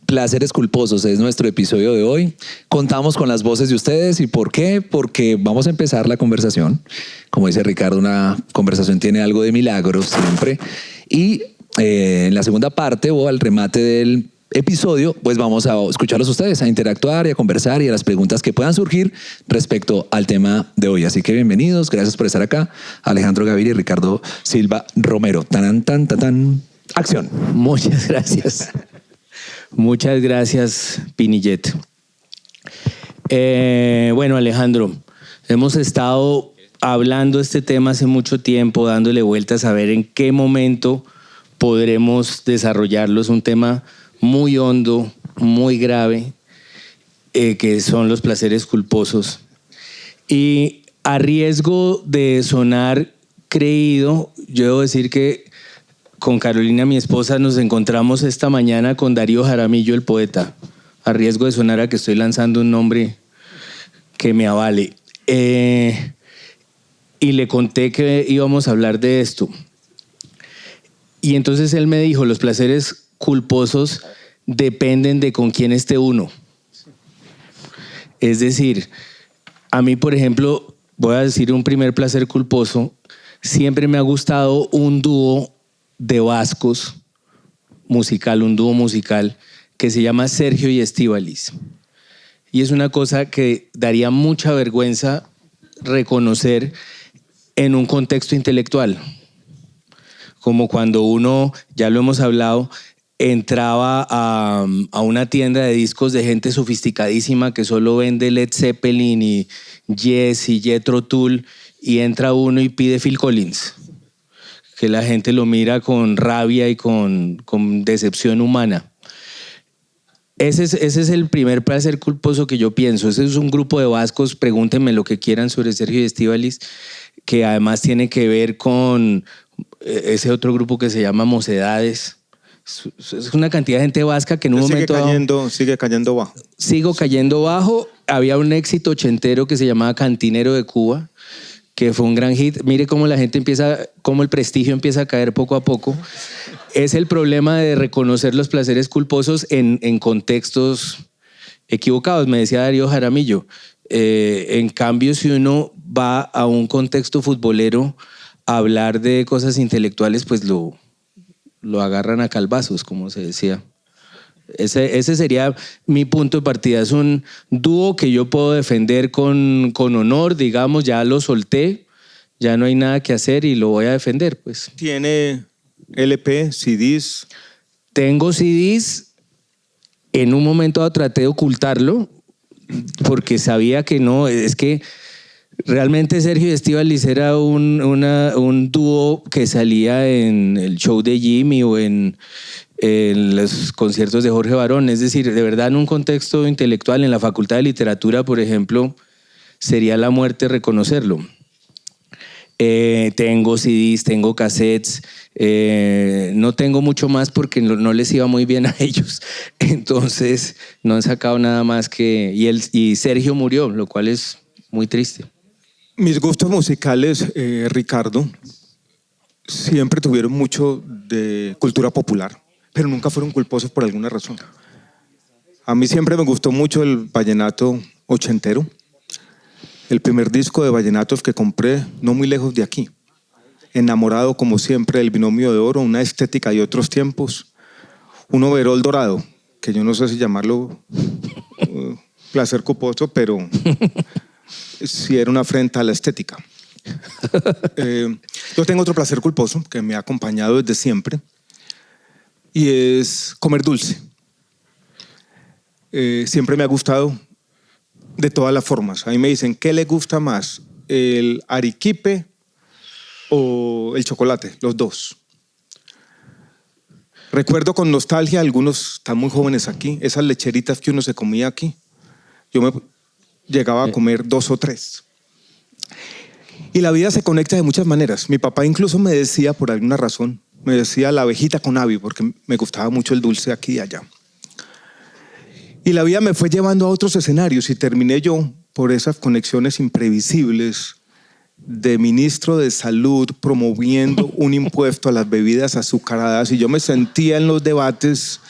Placeres culposos es nuestro episodio de hoy. Contamos con las voces de ustedes. ¿Y por qué? Porque vamos a empezar la conversación. Como dice Ricardo, una conversación tiene algo de milagro siempre. Y en la segunda parte o al remate del episodio, pues vamos a escucharlos ustedes, a interactuar y a conversar y a las preguntas que puedan surgir respecto al tema de hoy. Así que bienvenidos, gracias por estar acá. Alejandro Gaviria y Ricardo Silva Romero. Tan, tan, tan, tan. Acción. Muchas gracias. Muchas gracias, Pinillet. Bueno, Alejandro, hemos estado hablando de este tema hace mucho tiempo, dándole vueltas a ver en qué momento podremos desarrollarlo. Es un tema muy hondo, muy grave, que son los placeres culposos. Y a riesgo de sonar creído, yo debo decir que con Carolina, mi esposa, nos encontramos esta mañana con Darío Jaramillo, el poeta, a riesgo de sonar a que estoy lanzando un nombre que me avale. Y le conté que íbamos a hablar de esto. Y entonces él me dijo, los placeres culposos dependen de con quién esté uno. Es decir, a mí, por ejemplo, voy a decir un primer placer culposo, siempre me ha gustado un dúo de vascos musical, un dúo musical que se llama Sergio y Estíbaliz. Y es una cosa que daría mucha vergüenza reconocer en un contexto intelectual. Como cuando uno, ya lo hemos hablado, entraba a una tienda de discos de gente sofisticadísima que solo vende Led Zeppelin y Yes y Jethro Tull, y entra uno y pide Phil Collins, que la gente lo mira con rabia y con decepción humana. Ese es el primer placer culposo que yo pienso. Ese es un grupo de vascos, pregúntenme lo que quieran sobre Sergio y Estíbaliz, que además tiene que ver con ese otro grupo que se llama Mocedades. Es una cantidad de gente vasca que en un momento sigue cayendo bajo. Sigo cayendo bajo. Había un éxito ochentero que se llamaba Cantinero de Cuba, que fue un gran hit. Mire cómo la gente cómo el prestigio empieza a caer poco a poco. Es el problema de reconocer los placeres culposos en contextos equivocados, me decía Darío Jaramillo. En cambio, si uno va a un contexto futbolero a hablar de cosas intelectuales, pues lo agarran a calvazos, como se decía. Ese sería mi punto de partida. Es un dúo que yo puedo defender con honor, digamos, ya lo solté, ya no hay nada que hacer y lo voy a defender, pues. ¿Tiene LP, CDs? Tengo CDs. En un momento dado traté de ocultarlo porque sabía que no, es que realmente Sergio y Estíbaliz era un dúo que salía en el show de Jimmy o en los conciertos de Jorge Barón. Es decir, de verdad en un contexto intelectual, en la Facultad de Literatura, por ejemplo, sería la muerte reconocerlo. Tengo CDs, tengo cassettes, no tengo mucho más porque no les iba muy bien a ellos. Entonces no han sacado nada más que... Y Sergio murió, lo cual es muy triste. Mis gustos musicales, Ricardo, siempre tuvieron mucho de cultura popular, pero nunca fueron culposos por alguna razón. A mí siempre me gustó mucho el vallenato ochentero. El primer disco de vallenatos que compré, no muy lejos de aquí. Enamorado, como siempre, del Binomio de Oro, una estética de otros tiempos. Un overol dorado, que yo no sé si llamarlo placer culposo, pero sí era una afrenta a la estética. Yo tengo otro placer culposo que me ha acompañado desde siempre, y es comer dulce. Siempre me ha gustado de todas las formas. A mí me dicen, ¿qué le gusta más? ¿El arequipe o el chocolate? Los dos. Recuerdo con nostalgia, algunos están muy jóvenes aquí, esas lecheritas que uno se comía aquí. Yo me llegaba a comer 2 o 3. Y la vida se conecta de muchas maneras. Mi papá incluso me decía, por alguna razón, me decía la abejita con Avi, porque me gustaba mucho el dulce aquí y allá. Y la vida me fue llevando a otros escenarios y terminé yo, por esas conexiones imprevisibles, de ministro de Salud promoviendo un impuesto a las bebidas azucaradas, y yo me sentía en los debates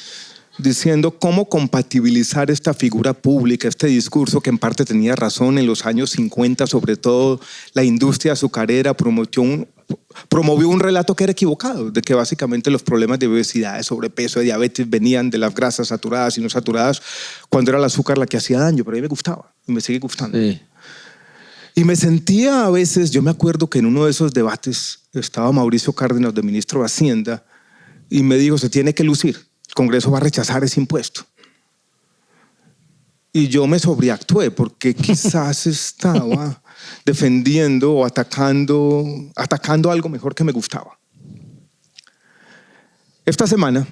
diciendo cómo compatibilizar esta figura pública, este discurso que en parte tenía razón en los años 50, sobre todo la industria azucarera promovió un relato que era equivocado, de que básicamente los problemas de obesidad, de sobrepeso, de diabetes venían de las grasas saturadas y no saturadas, cuando era el azúcar la que hacía daño, pero a mí me gustaba y me sigue gustando. Sí. Y me sentía a veces, yo me acuerdo que en uno de esos debates estaba Mauricio Cárdenas, de ministro de Hacienda, y me dijo, se tiene que lucir, el Congreso va a rechazar ese impuesto. Y yo me sobreactué porque quizás estaba defendiendo o atacando algo mejor que me gustaba. Esta semana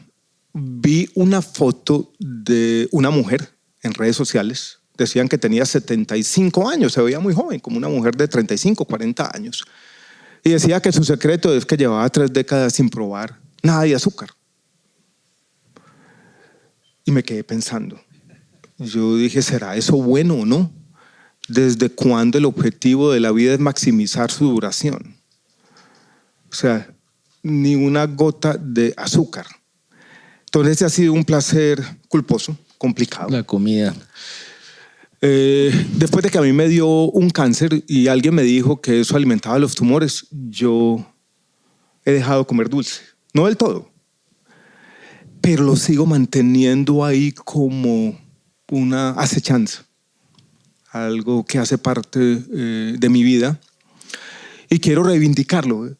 vi una foto de una mujer en redes sociales. Decían que tenía 75 años, se veía muy joven, como una mujer de 35, 40 años. Y decía que su secreto es que llevaba 3 décadas sin probar nada de azúcar. Y me quedé pensando. Yo dije, ¿será eso bueno o no? ¿Desde cuándo el objetivo de la vida es maximizar su duración? O sea, ni una gota de azúcar. Entonces, este ha sido un placer culposo, complicado. La comida. Después de que a mí me dio un cáncer y alguien me dijo que eso alimentaba los tumores, yo he dejado de comer dulce. No del todo, pero lo sigo manteniendo ahí como una acechanza, algo que hace parte de mi vida y quiero reivindicarlo.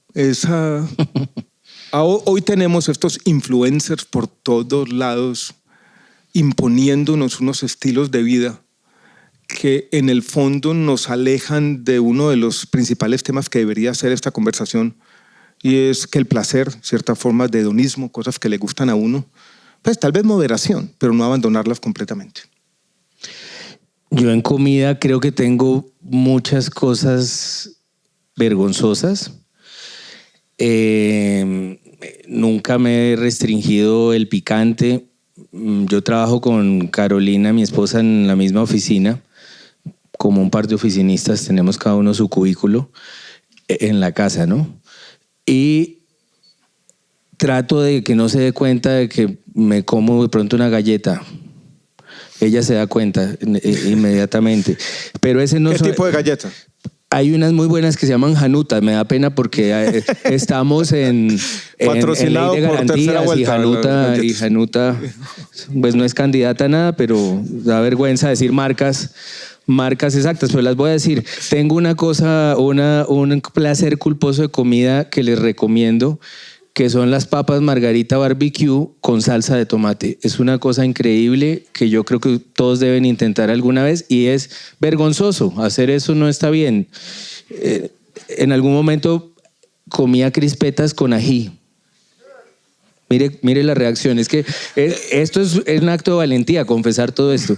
Hoy tenemos estos influencers por todos lados imponiéndonos unos estilos de vida que en el fondo nos alejan de uno de los principales temas que debería ser esta conversación, y es que el placer, ciertas formas de hedonismo, cosas que le gustan a uno, pues tal vez moderación, pero no abandonarlas completamente. Yo en comida creo que tengo muchas cosas vergonzosas. Nunca me he restringido el picante. Yo trabajo con Carolina, mi esposa, en la misma oficina. Como un par de oficinistas, tenemos cada uno su cubículo en la casa, ¿no? Y trato de que no se dé cuenta de que me como de pronto una galleta. Ella se da cuenta inmediatamente. Pero ese no. ¿Qué tipo de galleta? Hay unas muy buenas que se llaman Janutas. Me da pena porque estamos en ley de garantías y Januta pues no es candidata a nada, pero da vergüenza decir marcas exactas, pero las voy a decir. Tengo una cosa, un placer culposo de comida que les recomiendo, que son las papas Margarita Barbecue con salsa de tomate. Es una cosa increíble que yo creo que todos deben intentar alguna vez, y es vergonzoso. Hacer eso no está bien. En algún momento comía crispetas con ají. Mire la reacción. Es que esto es un acto de valentía, confesar todo esto.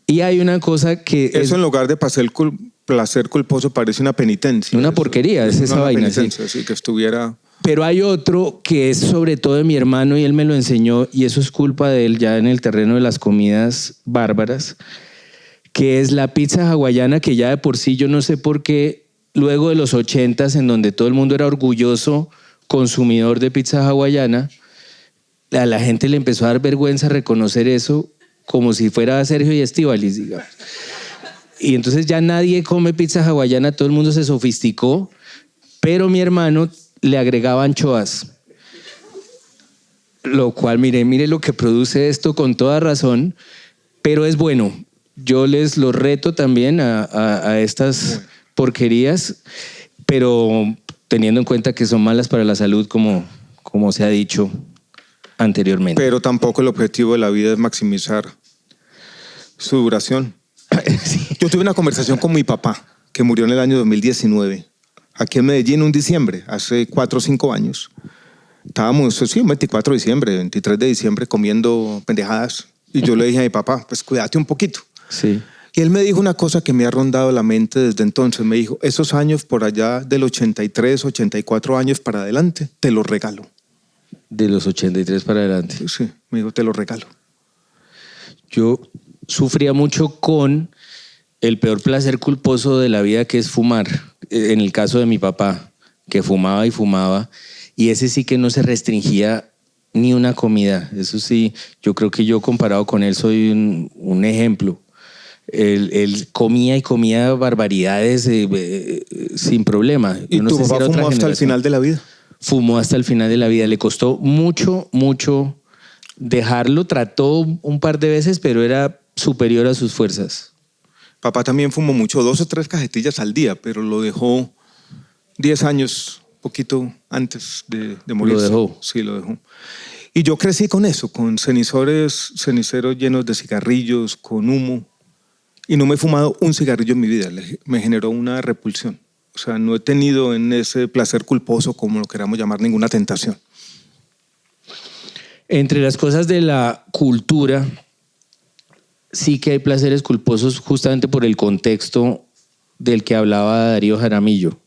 Y hay una cosa que... Eso en lugar de placer culposo parece una penitencia. Una porquería, es esa vaina. Sí, que estuviera... Pero hay otro que es sobre todo de mi hermano y él me lo enseñó, y eso es culpa de él ya en el terreno de las comidas bárbaras, que es la pizza hawaiana, que ya de por sí yo no sé por qué, luego de los 80s, en donde todo el mundo era orgulloso consumidor de pizza hawaiana, a la gente le empezó a dar vergüenza reconocer eso, como si fuera Sergio y Estíbaliz, digamos. Y entonces ya nadie come pizza hawaiana, todo el mundo se sofisticó, pero mi hermano le agregaba anchoas, lo cual mire lo que produce esto con toda razón, pero es bueno. Yo les lo reto también a estas porquerías, pero teniendo en cuenta que son malas para la salud, como se ha dicho anteriormente. Pero tampoco el objetivo de la vida es maximizar su duración. Sí. Yo tuve una conversación con mi papá, que murió en el año 2019. Aquí en Medellín, un diciembre, hace 4 o 5 años. Estábamos, sí, un 24 de diciembre, 23 de diciembre, comiendo pendejadas. Y yo le dije a mi papá, pues cuídate un poquito. Sí. Y él me dijo una cosa que me ha rondado la mente desde entonces. Me dijo, esos años por allá del 83, 84 años para adelante, te los regalo. De los 83 para adelante. Sí, me dijo, te los regalo. Yo sufría mucho con el peor placer culposo de la vida, que es fumar. En el caso de mi papá, que fumaba y fumaba, y ese sí que no se restringía ni una comida. Eso sí, yo creo que yo comparado con él soy un ejemplo. Él comía y comía barbaridades sin problema. ¿Y Yo no tu sé si papá era otra fumó hasta el generación. final de la vida? Fumó hasta el final de la vida. Le costó mucho dejarlo. Trató un par de veces, pero era superior a sus fuerzas. Papá también fumó mucho, 2 o 3 cajetillas al día, pero lo dejó 10 años, poquito antes de morirse. ¿Lo dejó? Sí, lo dejó. Y yo crecí con eso, con ceniceros llenos de cigarrillos, con humo. Y no me he fumado un cigarrillo en mi vida. Me generó una repulsión. O sea, no he tenido en ese placer culposo, como lo queramos llamar, ninguna tentación. Entre las cosas de la cultura, sí que hay placeres culposos justamente por el contexto del que hablaba Darío Jaramillo.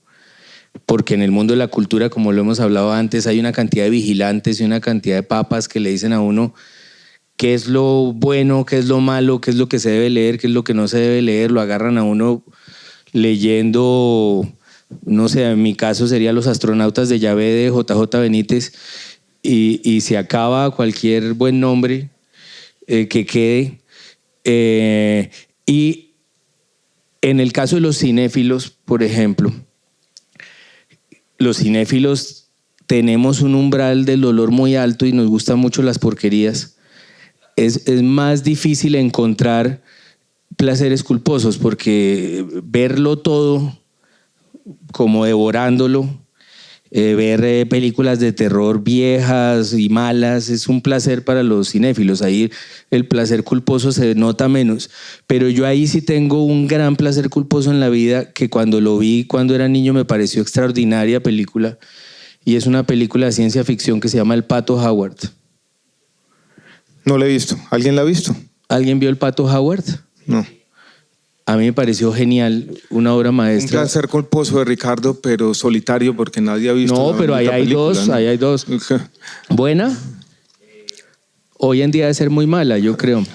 Porque en el mundo de la cultura, como lo hemos hablado antes, hay una cantidad de vigilantes y una cantidad de papas que le dicen a uno qué es lo bueno, qué es lo malo, qué es lo que se debe leer, qué es lo que no se debe leer. Lo agarran a uno leyendo, no sé, en mi caso sería Los astronautas de Yahvé de JJ Benítez, y se acaba cualquier buen nombre que quede. Y en el caso de los cinéfilos, por ejemplo, los cinéfilos tenemos un umbral del dolor muy alto y nos gustan mucho las porquerías. Es más difícil encontrar placeres culposos porque verlo todo como devorándolo, ver películas de terror viejas y malas es un placer para los cinéfilos. Ahí el placer culposo se nota menos. Pero yo ahí sí tengo un gran placer culposo en la vida que cuando lo vi cuando era niño me pareció extraordinaria película, y es una película de ciencia ficción que se llama El Pato Howard. No la he visto. ¿Alguien la ha visto? ¿Alguien vio El Pato Howard? No. A mí me pareció genial, una obra Un maestra. placer culposo de Ricardo, pero solitario porque nadie ha visto. No, pero ahí hay película, dos, ¿no? ahí hay dos. ¿Buena? Hoy en día debe ser muy mala, yo creo.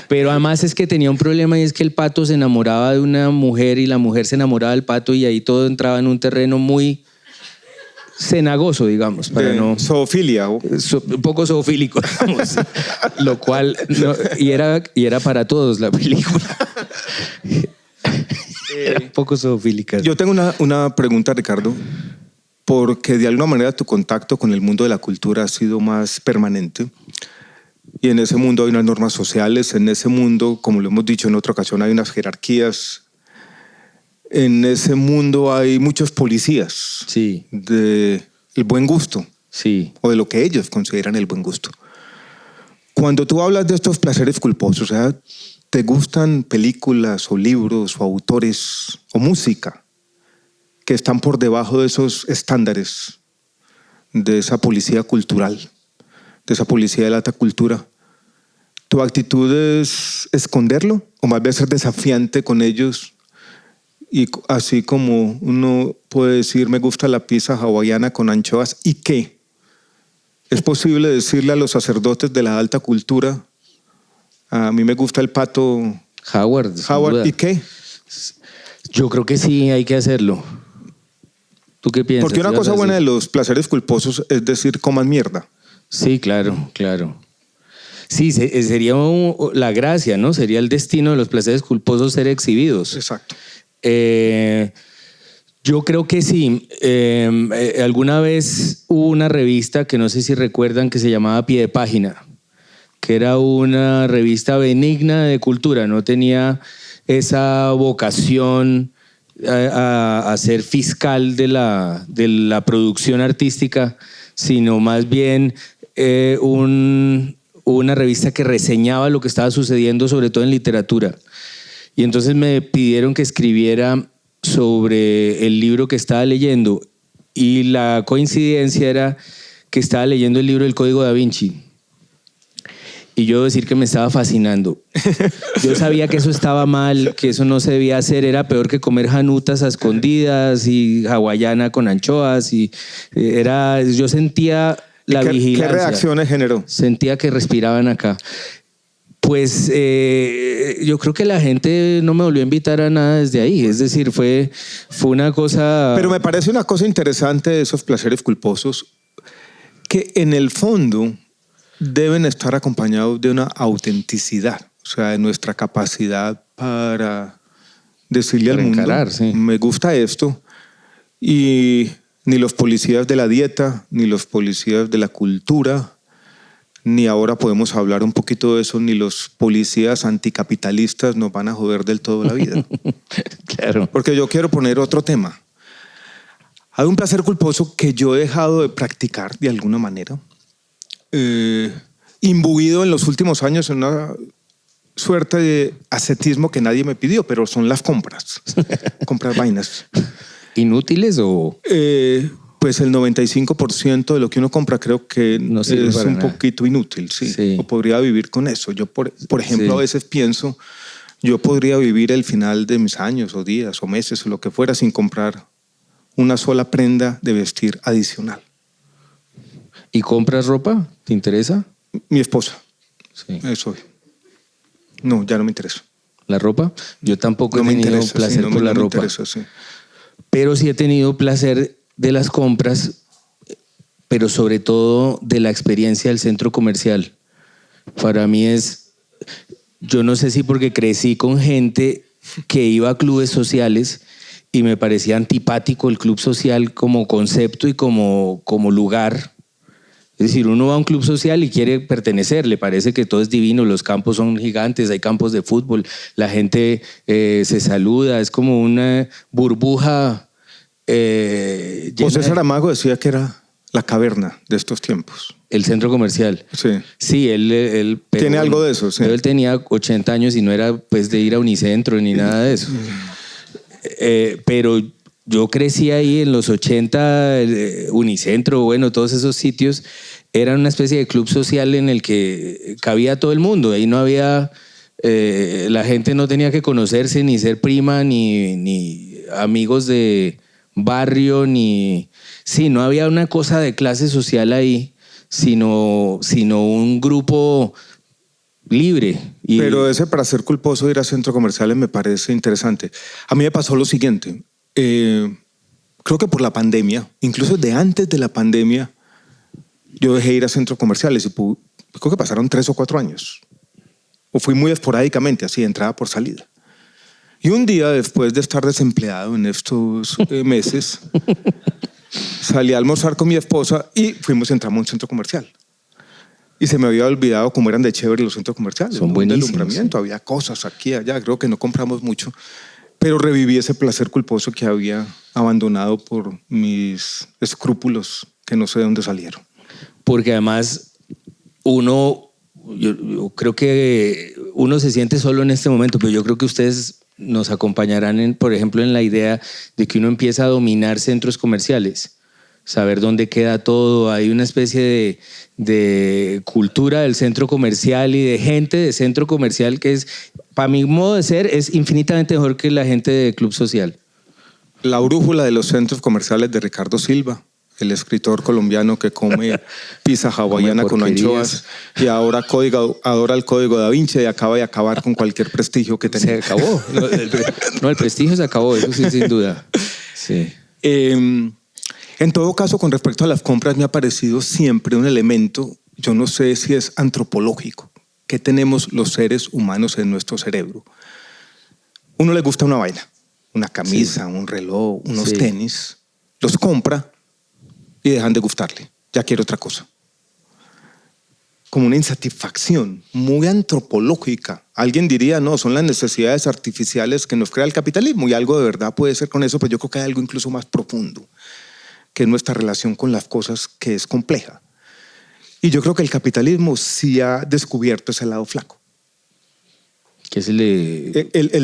Pero además es que tenía un problema, y es que el pato se enamoraba de una mujer y la mujer se enamoraba del pato, y ahí todo entraba en un terreno muy cenagoso, digamos, para no... Zoofilia. Un poco zoofílico, digamos. Lo cual, y era para todos la película. Era un poco zoofílica. Yo tengo una pregunta, Ricardo, porque de alguna manera tu contacto con el mundo de la cultura ha sido más permanente. Y en ese mundo hay unas normas sociales, en ese mundo, como lo hemos dicho en otra ocasión, hay unas jerarquías. En ese mundo hay muchos policías Sí. del buen gusto, Sí. o de lo que ellos consideran el buen gusto. Cuando tú hablas de estos placeres culposos, o sea, ¿te gustan películas o libros o autores o música que están por debajo de esos estándares de esa policía cultural, de esa policía de la alta cultura? ¿Tu actitud es esconderlo o más bien ser desafiante con ellos? Y así como uno puede decir, me gusta la pizza hawaiana con anchoas, ¿y qué? ¿Es posible decirle a los sacerdotes de la alta cultura, a mí me gusta el pato Howard, sin Howard, duda. ¿y qué? Yo creo que sí, hay que hacerlo. ¿Tú qué piensas? Porque una ¿Qué vas cosa a buena de decir? los placeres culposos es decir, coman mierda. Sí, claro, claro. Sí, sería la gracia, ¿no? Sería el destino de los placeres culposos ser exhibidos. Exacto. Yo creo que sí. Alguna vez hubo una revista que no sé si recuerdan, que se llamaba Pie de Página, que era una revista benigna de cultura, no tenía esa vocación a ser fiscal de la producción artística, sino más bien una revista que reseñaba lo que estaba sucediendo, sobre todo en literatura. Y entonces me pidieron que escribiera sobre el libro que estaba leyendo, y la coincidencia era que estaba leyendo el libro del Código Da Vinci. Y yo debo decir que me estaba fascinando. Yo sabía que eso estaba mal, que eso no se debía hacer, era peor que comer janutas a escondidas y hawaiana con anchoas, y yo sentía la vigilancia. ¿Qué reacciones generó? Sentía que respiraban acá. Pues yo creo que la gente no me volvió a invitar a nada desde ahí. Es decir, fue una cosa... Pero me parece una cosa interesante de esos placeres culposos, que en el fondo deben estar acompañados de una autenticidad, o sea, de nuestra capacidad para decirle Para al mundo, encarar, sí. me gusta esto, y ni los policías de la dieta, ni los policías de la cultura, ni ahora podemos hablar un poquito de eso, ni los policías anticapitalistas nos van a joder del todo la vida. Claro. Porque yo quiero poner otro tema. Hay un placer culposo que yo he dejado de practicar de alguna manera, imbuido en los últimos años en una suerte de ascetismo que nadie me pidió, pero son las compras, comprar vainas. ¿Inútiles o...? Pues el 95% de lo que uno compra creo que No sirve es para un nada. poquito inútil, sí. Sí. O podría vivir con eso. Yo, por ejemplo, Sí. a veces pienso, yo podría vivir el final de mis años o días o meses o lo que fuera sin comprar una sola prenda de vestir adicional. ¿Y compras ropa? ¿Te interesa? Mi esposa, Sí. eso. No, ya no me interesa. ¿La ropa? Yo tampoco No he me tenido interesa, placer sí, no por me- la no me ropa. interesa, sí. Pero sí he tenido placer de las compras, pero sobre todo de la experiencia del centro comercial. Para mí es, yo no sé si porque crecí con gente que iba a clubes sociales y me parecía antipático el club social como concepto y como lugar. Es decir, uno va a un club social y quiere pertenecer, le parece que todo es divino, los campos son gigantes, hay campos de fútbol, la gente se saluda, es como una burbuja llena José de- Saramago decía que era la caverna de estos tiempos. el centro comercial. Sí. Sí, él pero Tiene algo de eso, sí. pero él tenía 80 años y no era pues de ir a Unicentro ni nada de eso. Pero yo crecí ahí en los 80, Unicentro, bueno, todos esos sitios eran una especie de club social en el que cabía todo el mundo. Ahí no había, la gente no tenía que conocerse, ni ser prima, ni amigos de barrio, ni... Sí, no había una cosa de clase social ahí, sino un grupo libre. Y Pero ese para ser culposo de ir a centros comerciales me parece interesante. A mí me pasó lo siguiente. Creo que por la pandemia, incluso de antes de la pandemia, yo dejé ir a centros comerciales y creo que pasaron 3 o 4 años. O fui muy esporádicamente, así, entrada por salida. Y un día, después de estar desempleado en estos meses, salí a almorzar con mi esposa y entramos a un centro comercial. Y se me había olvidado cómo eran de chévere los centros comerciales. Son ¿no? Un buenísimos, deslumbramiento, había cosas aquí, allá. Creo que no compramos mucho. Pero reviví ese placer culposo que había abandonado por mis escrúpulos que no sé de dónde salieron. porque además yo creo que uno se siente solo en este momento, pero yo creo que ustedes nos acompañarán, por ejemplo, en la idea de que uno empieza a dominar centros comerciales, saber dónde queda todo. Hay una especie de cultura del centro comercial y de gente de centro comercial que es, para mi modo de ser, es infinitamente mejor que la gente de club social. La brújula de los centros comerciales de Ricardo Silva, el escritor colombiano que come pizza hawaiana con porquerías. anchoas y ahora adora el código da Vinci y acaba de acabar con cualquier prestigio que Se tenía. acabó. No, el prestigio se acabó, eso sí, sin duda. Sí. En todo caso, con respecto a las compras, me ha parecido siempre un elemento, yo no sé si es antropológico, que tenemos los seres humanos en nuestro cerebro. Uno le gusta una vaina, una camisa, un reloj, unos tenis, los compra y dejan de gustarle. Ya quiere otra cosa. Como una insatisfacción muy antropológica. Alguien diría, no, son las necesidades artificiales que nos crea el capitalismo y algo de verdad puede ser con eso, pero yo creo que hay algo incluso más profundo, que es nuestra relación con las cosas, que es compleja. Y yo creo que el capitalismo sí ha descubierto ese lado flaco. Que se le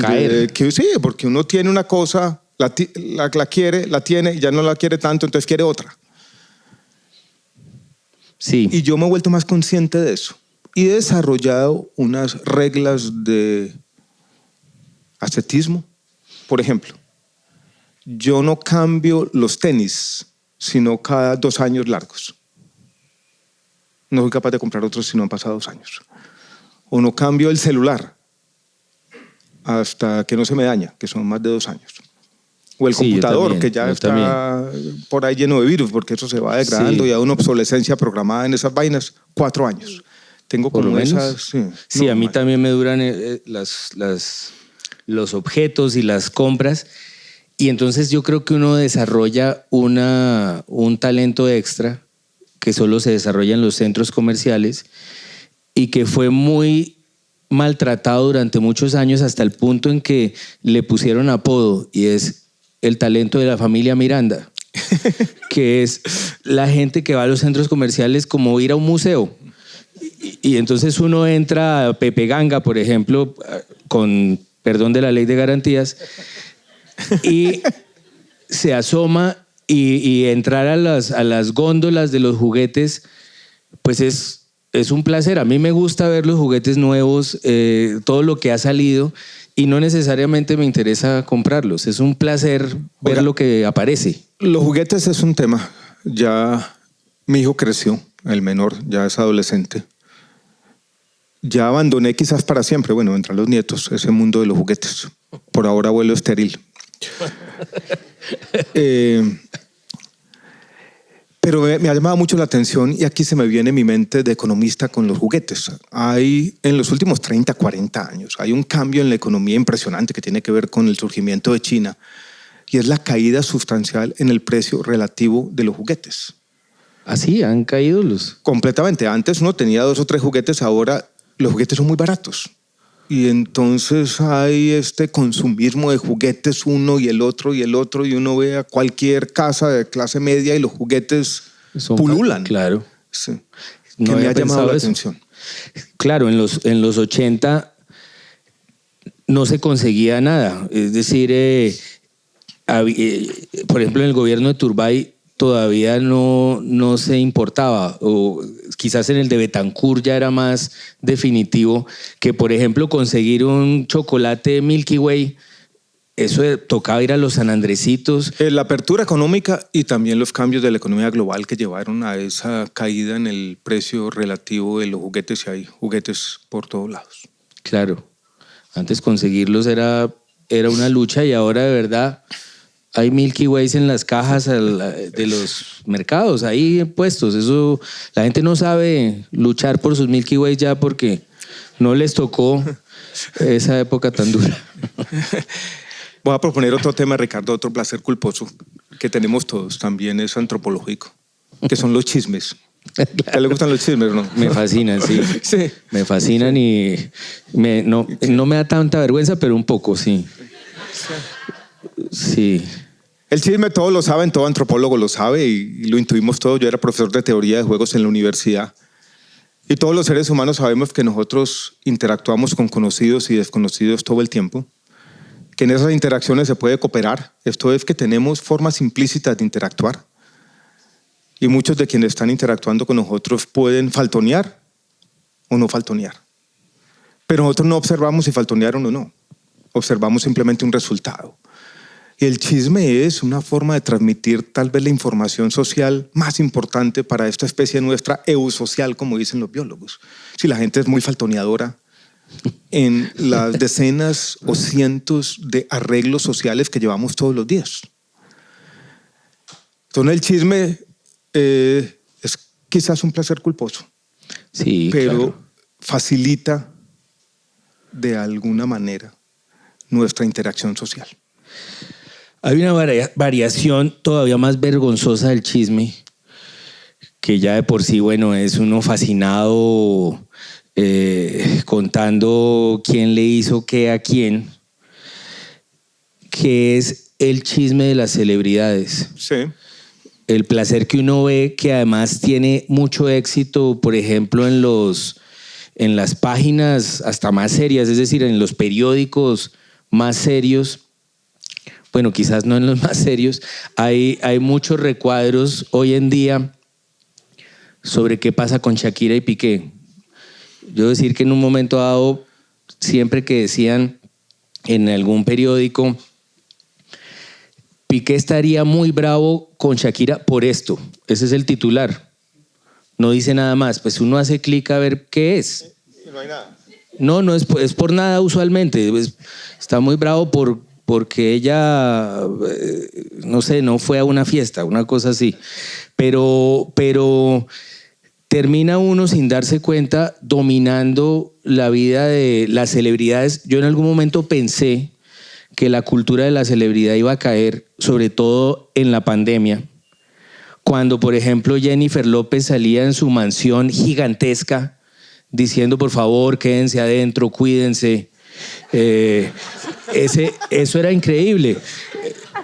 caer. Sí, porque uno tiene una cosa, la quiere, la tiene, y ya no la quiere tanto, entonces quiere otra. Sí. Y yo me he vuelto más consciente de eso. Y he desarrollado unas reglas de ascetismo. Por ejemplo, yo no cambio los tenis, sino cada 2 años largos. No soy capaz de comprar otros si no han pasado 2 años. O no cambio el celular hasta que no se me daña, que son más de 2 años. O el Sí, yo computador, también, que ya yo está por ahí lleno de virus, porque eso se va degradando Sí. y hay una obsolescencia programada en esas vainas, 4 años. Tengo Por lo como menos. esas... Sí, Sí, no, a mí man. también me duran los objetos y las compras. Y entonces yo creo que uno desarrolla un talento extra que solo se desarrolla en los centros comerciales y que fue muy maltratado durante muchos años hasta el punto en que le pusieron apodo y es el talento de la familia Miranda, que es la gente que va a los centros comerciales como ir a un museo. Y entonces uno entra a Pepe Ganga, por ejemplo, con perdón de la ley de garantías, y se asoma y entrar a las góndolas de los juguetes, pues es un placer. A mí me gusta ver los juguetes nuevos, todo lo que ha salido, y no necesariamente me interesa comprarlos. Es un placer ver Oiga, lo que aparece. los juguetes es un tema. Ya mi hijo creció, el menor, ya es adolescente. Ya abandoné quizás para siempre, bueno, entre los nietos, ese mundo de los juguetes. Por ahora vuelo estéril. Pero me ha llamado mucho la atención y aquí se me viene mi mente de economista con los juguetes. Hay, en los últimos 30, 40 años, hay un cambio en la economía impresionante que tiene que ver con el surgimiento de China y es la caída sustancial en el precio relativo de los juguetes. Así han caído los... Completamente. Antes uno tenía 2 o 3 juguetes, ahora los juguetes son muy baratos. Y entonces hay este consumismo de juguetes uno y el otro y el otro y uno ve a cualquier casa de clase media y los juguetes pululan. Claro. Sí. No Que me había ha llamado pensado la eso. atención. Claro, en los 80 no se conseguía nada. Es decir, por ejemplo, en el gobierno de Turbay todavía no se importaba, o quizás en el de Betancur ya era más definitivo que, por ejemplo, conseguir un chocolate Milky Way, eso tocaba ir a los San Andresitos. La apertura económica y también los cambios de la economía global que llevaron a esa caída en el precio relativo de los juguetes, y hay juguetes por todos lados. Claro, antes conseguirlos era una lucha y ahora de verdad hay Milky Ways en las cajas de los mercados, ahí puestos. Eso, la gente no sabe luchar por sus Milky Ways ya porque no les tocó esa época tan dura. Voy a proponer otro tema, Ricardo, otro placer culposo que tenemos todos, también es antropológico, que son los chismes. ¿A le gustan los chismes, no? Me fascinan, sí. Sí. Me fascinan y no me da tanta vergüenza, pero un poco, sí. Sí. El chisme todos lo saben, todo antropólogo lo sabe y lo intuimos todos. Yo era profesor de teoría de juegos en la universidad y todos los seres humanos sabemos que nosotros interactuamos con conocidos y desconocidos todo el tiempo, que en esas interacciones se puede cooperar. Esto es que tenemos formas implícitas de interactuar y muchos de quienes están interactuando con nosotros pueden faltonear o no faltonear. Pero nosotros no observamos si faltonearon o no. Observamos simplemente un resultado. Y el chisme es una forma de transmitir tal vez la información social más importante para esta especie nuestra, eusocial, como dicen los biólogos. Si la gente es muy faltoneadora en las decenas o cientos de arreglos sociales que llevamos todos los días. Entonces el chisme es quizás un placer culposo, Sí, pero claro. facilita de alguna manera nuestra interacción social. Hay una variación todavía más vergonzosa del chisme, que ya de por sí, bueno, es uno fascinado contando quién le hizo qué a quién, que es el chisme de las celebridades. Sí. El placer que uno ve, que además tiene mucho éxito, por ejemplo, en las páginas hasta más serias, es decir, en los periódicos más serios. Bueno, quizás no en los más serios, hay muchos recuadros hoy en día sobre qué pasa con Shakira y Piqué. Yo decir que en un momento dado, siempre que decían en algún periódico, Piqué estaría muy bravo con Shakira por esto, ese es el titular, no dice nada más, pues uno hace clic a ver qué es. No hay nada. No es por nada usualmente, está muy bravo porque ella, no sé, no fue a una fiesta, una cosa así. Pero termina uno sin darse cuenta dominando la vida de las celebridades. Yo en algún momento pensé que la cultura de la celebridad iba a caer, sobre todo en la pandemia. Cuando, por ejemplo, Jennifer López salía en su mansión gigantesca diciendo, por favor, quédense adentro, cuídense. Eso era increíble.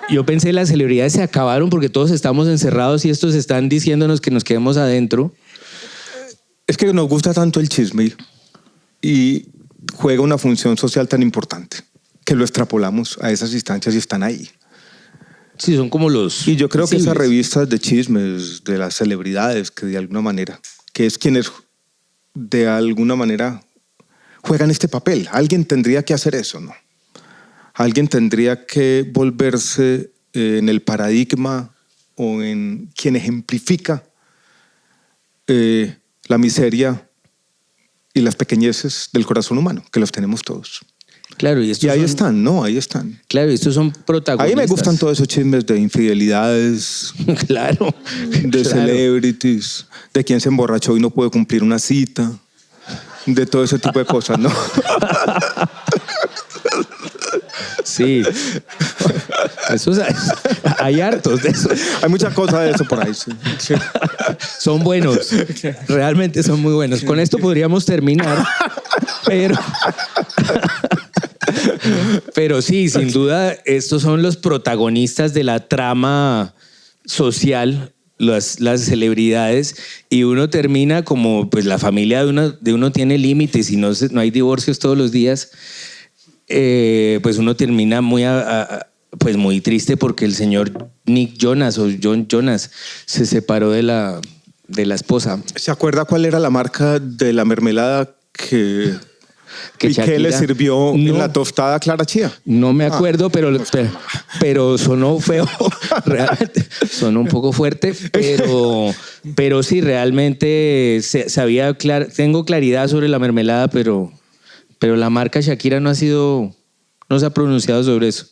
Yo pensé las celebridades se acabaron porque todos estamos encerrados y estos están diciéndonos que nos quedemos adentro. Es que nos gusta tanto el chisme y juega una función social tan importante que lo extrapolamos a esas instancias y están ahí. Sí, son como los... Y yo creo que esas visibles. revistas de chismes de las celebridades, que de alguna manera, que es quienes de alguna manera juegan este papel. Alguien tendría que hacer eso, ¿no? Alguien tendría que volverse en el paradigma o en quien ejemplifica la miseria y las pequeñeces del corazón humano, que los tenemos todos. Claro, y ahí están, ¿no? Ahí están. Claro, y estos son protagonistas. A mí me gustan todos esos chismes de infidelidades, Claro. de celebrities, de quién se emborrachó y no puede cumplir una cita, de todo ese tipo de cosas, ¿no? Sí. Hay hartos de eso. Hay muchas cosas de eso por ahí. Sí. Sí. Son buenos. Realmente son muy buenos. Con esto podríamos terminar, pero sí, sin duda, estos son los protagonistas de la trama social, las celebridades, y uno termina como, pues la familia de uno tiene límites y no hay divorcios todos los días, pues uno termina pues muy triste porque el señor Nick Jonas o John Jonas se separó de la esposa. ¿Se acuerda cuál era la marca de la mermelada que Piqué Shakira le sirvió en la tostada a Clara Chía? No me acuerdo, pero sonó feo. Realmente sonó un poco fuerte, pero sí, realmente sabía tengo claridad sobre la mermelada, pero la marca Shakira no se ha pronunciado sobre eso.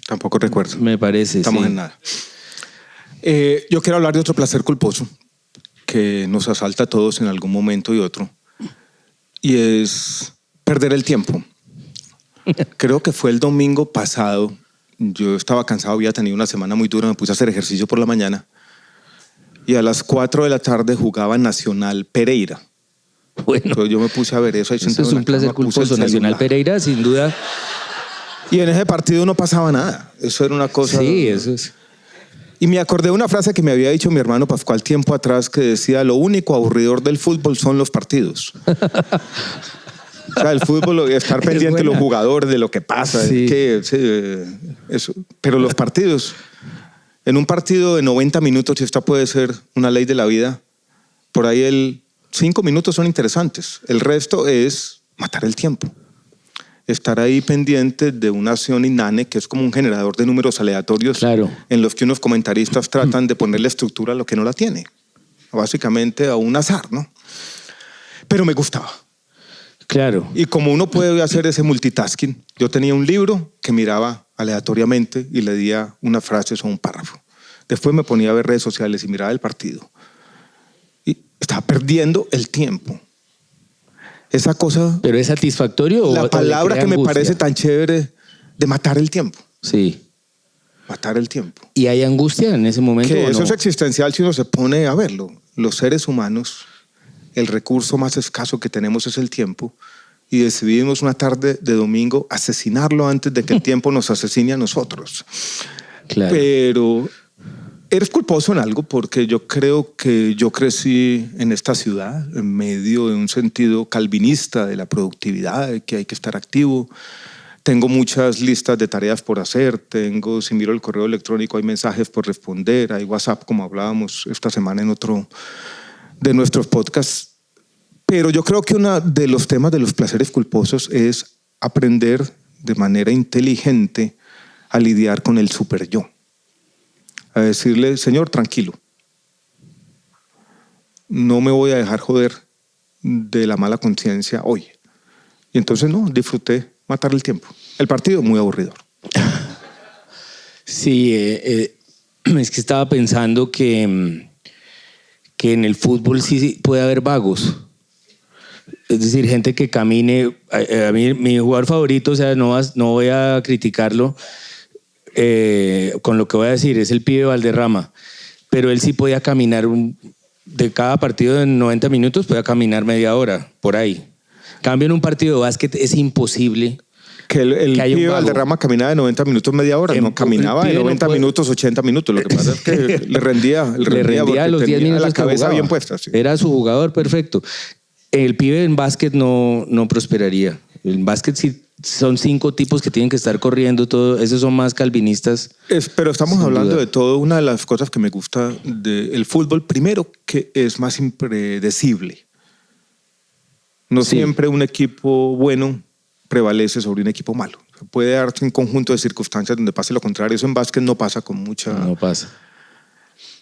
Tampoco recuerdo. Me parece, Estamos sí. en nada. Yo quiero hablar de otro placer culposo que nos asalta a todos en algún momento y otro, y es perder el tiempo. Creo que fue el domingo pasado. Yo estaba cansado, había tenido una semana muy dura, me puse a hacer ejercicio por la mañana y a las 4 de la tarde jugaba Nacional Pereira. Bueno, entonces yo me puse a ver eso. Eso es un placer culposo. Nacional Pereira, sin duda. Y en ese partido no pasaba nada. Eso era una cosa... Sí, eso es... Y me acordé de una frase que me había dicho mi hermano Pascual tiempo atrás, que decía: lo único aburridor del fútbol son los partidos. O sea, el fútbol, estar pendiente de los jugadores, de lo que pasa. Sí. Eso. Pero los partidos, en un partido de 90 minutos, y esta puede ser una ley de la vida, por ahí 5 minutos son interesantes. El resto es matar el tiempo. Estar ahí pendiente de una acción inane, que es como un generador de números aleatorios, claro, en los que unos comentaristas tratan de ponerle estructura a lo que no la tiene. Básicamente a un azar, ¿no? Pero me gustaba. Claro. Y como uno puede hacer ese multitasking, yo tenía un libro que miraba aleatoriamente y leía unas frases o un párrafo. Después me ponía a ver redes sociales y miraba el partido. Y estaba perdiendo el tiempo. Esa cosa... ¿Pero es satisfactorio? La palabra que me parece tan chévere de matar el tiempo. Sí. Matar el tiempo. ¿Y hay angustia en ese momento? Que ¿o eso no? es existencial si uno se pone a verlo. Los seres humanos, el recurso más escaso que tenemos es el tiempo, y decidimos una tarde de domingo asesinarlo antes de que el tiempo nos asesine a nosotros. Claro. Pero eres culposo en algo, porque yo creo que yo crecí en esta ciudad en medio de un sentido calvinista de la productividad, de que hay que estar activo. Tengo muchas listas de tareas por hacer, si miro el correo electrónico hay mensajes por responder, hay WhatsApp, como hablábamos esta semana en otro de nuestros podcasts. Pero yo creo que uno de los temas de los placeres culposos es aprender de manera inteligente a lidiar con el super yo. A decirle: señor, tranquilo, no me voy a dejar joder de la mala conciencia hoy. Y entonces disfruté matar el tiempo. El partido muy aburridor. Sí, es que estaba pensando que en el fútbol sí puede haber vagos. Es decir, gente que camine. A mí, mi jugador favorito, o sea, no voy a criticarlo con lo que voy a decir, es el pibe Valderrama. Pero él sí podía caminar de cada partido de 90 minutos, podía caminar media hora, por ahí. En cambio, en un partido de básquet es imposible. Que el Que haya un pibe vago. Valderrama caminaba de 90 minutos, media hora. No, caminaba de 90 minutos, 80 minutos. Lo que pasa es que le rendía porque los 10 tenía minutos la que cabeza jugaba. bien puesta. Sí. Era su jugador perfecto. El pibe en básquet no prosperaría. En básquet sí son 5 tipos que tienen que estar corriendo todo. Esos son más calvinistas. Pero estamos Sin hablando duda. de todo. Una de las cosas que me gusta del fútbol, primero, que es más impredecible. No Sí. siempre un equipo bueno prevalece sobre un equipo malo. Puede darse un conjunto de circunstancias donde pase lo contrario. Eso en básquet no pasa con mucha... No pasa.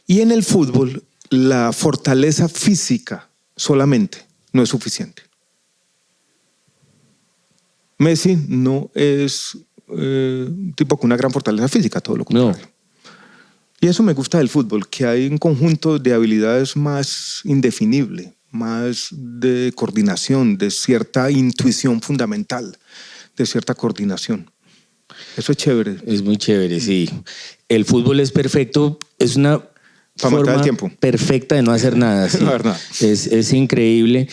Y en el fútbol, la fortaleza física solamente no es suficiente. Messi no es un tipo con una gran fortaleza física, todo lo contrario. No. Y eso me gusta del fútbol, que hay un conjunto de habilidades más indefinible, más de coordinación, de cierta intuición fundamental, de cierta coordinación. Eso es chévere. Es muy chévere, sí. El fútbol es perfecto, es una Para matar forma el tiempo. perfecta de no hacer nada. Sí. No hacer nada. Es increíble.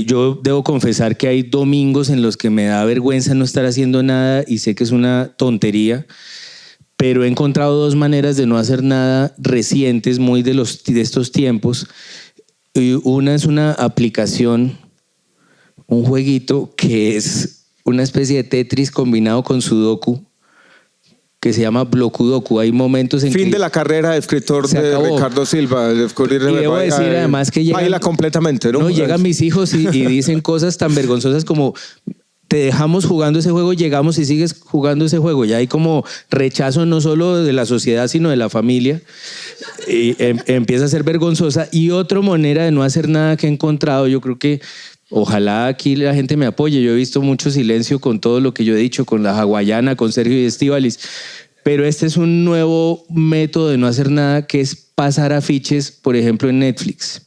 Yo debo confesar que hay domingos en los que me da vergüenza no estar haciendo nada y sé que es una tontería, pero he encontrado 2 maneras de no hacer nada recientes, muy de estos tiempos. Y una es una aplicación, un jueguito que es una especie de Tetris combinado con Sudoku, que se llama Blokudoku. Hay momentos en que... Fin de la carrera de escritor Se de acabó. Ricardo Silva. Descubrir Y debo decir además que llegan... baila completamente, ¿no? No, llegan mis hijos y dicen cosas tan vergonzosas como: te dejamos jugando ese juego, llegamos y sigues jugando ese juego. Ya hay como rechazo no solo de la sociedad, sino de la familia. Y empieza a ser vergonzosa. Y otra manera de no hacer nada que he encontrado, yo creo que ojalá aquí la gente me apoye. Yo he visto mucho silencio con todo lo que yo he dicho, con la hawaiana, con Sergio y Estíbaliz. Pero este es un nuevo método de no hacer nada, que es pasar afiches, por ejemplo, en Netflix.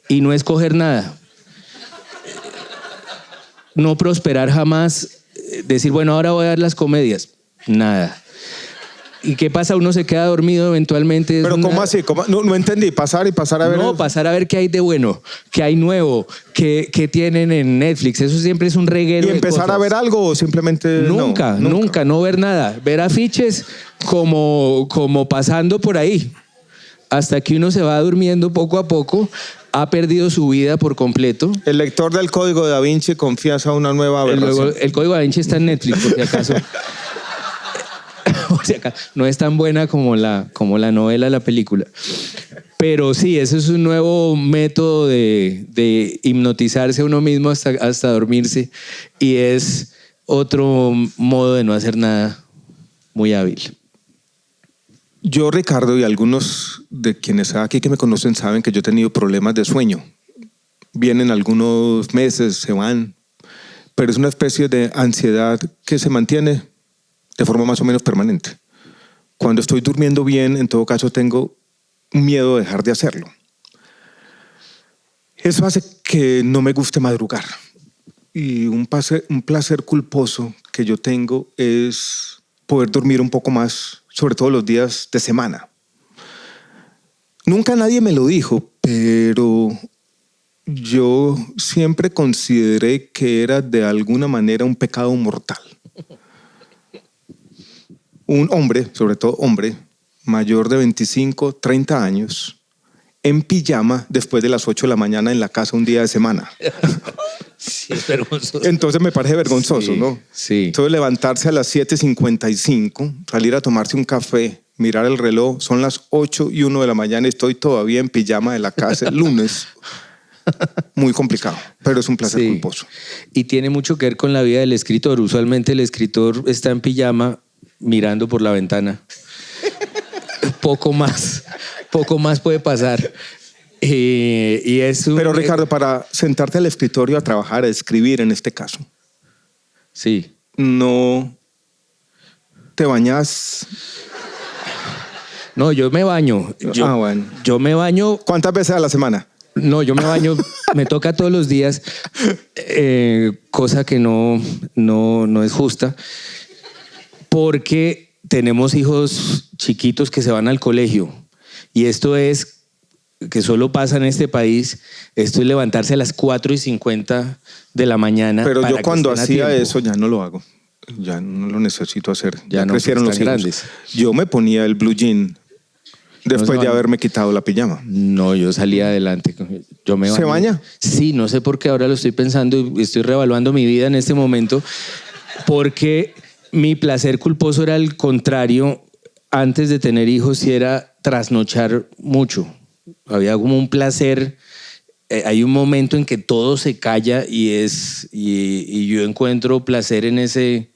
Y no escoger nada. No prosperar jamás, decir, bueno, ahora voy a ver las comedias. Nada. ¿Y qué pasa? Uno se queda dormido eventualmente. Pero ¿cómo así? No entendí. Pasar a ver... No, pasar a ver qué hay de bueno, qué hay nuevo, qué tienen en Netflix. Eso siempre es un reguero ¿Y de empezar cosas. a ver algo o simplemente Nunca, no ver nada. Ver afiches como pasando por ahí. Hasta que uno se va durmiendo poco a poco, ha perdido su vida por completo. El lector del Código de Da Vinci confiesa una nueva aberración. El Código Da Vinci está en Netflix, por si acaso. O sea, no es tan buena como la novela, la película. Pero sí, ese es un nuevo método de hipnotizarse a uno mismo hasta dormirse. Y es otro modo de no hacer nada muy hábil. Yo, Ricardo, y algunos de quienes aquí que me conocen saben que yo he tenido problemas de sueño. Vienen algunos meses, se van, pero es una especie de ansiedad que se mantiene de forma más o menos permanente. Cuando estoy durmiendo bien, en todo caso tengo miedo de dejar de hacerlo. Eso hace que no me guste madrugar. Y un placer culposo que yo tengo es poder dormir un poco más, sobre todo los días de semana. Nunca nadie me lo dijo, pero yo siempre consideré que era de alguna manera un pecado mortal. Un hombre, sobre todo hombre, mayor de 25, 30 años, en pijama después de las 8 de la mañana en la casa un día de semana. Sí, es vergonzoso. Entonces me parece vergonzoso, Sí, ¿no? sí. Entonces levantarse a las 7:55, salir a tomarse un café, mirar el reloj, son las 8:01 de la mañana y estoy todavía en pijama de la casa el lunes. Muy complicado, pero es un placer Sí. culposo. Y tiene mucho que ver con la vida del escritor. Usualmente el escritor está en pijama mirando por la ventana. Poco más puede pasar. Y es un... Pero Ricardo, para sentarte al escritorio a trabajar, a escribir en este caso, Sí. no te bañas No, yo me baño. Bueno. Yo me baño. ¿Cuántas veces a la semana? No, yo me baño, me toca todos los días, cosa que no es justa, porque tenemos hijos chiquitos que se van al colegio. Y esto es, que solo pasa en este país, esto es levantarse a las 4:50 de la mañana. Pero para yo que cuando estén a hacía tiempo. eso ya no lo hago. Ya no lo necesito hacer. Ya No, crecieron los porque hijos. están grandes. Yo me ponía el blue jean después se de baña. haberme quitado la pijama. No, yo salí adelante. Yo me ¿Se baño. baña? Sí, no sé por qué ahora lo estoy pensando y estoy reevaluando mi vida en este momento, porque mi placer culposo era el contrario. Antes de tener hijos, sí era trasnochar mucho. Había como un placer. Hay un momento en que todo se calla y yo encuentro placer en ese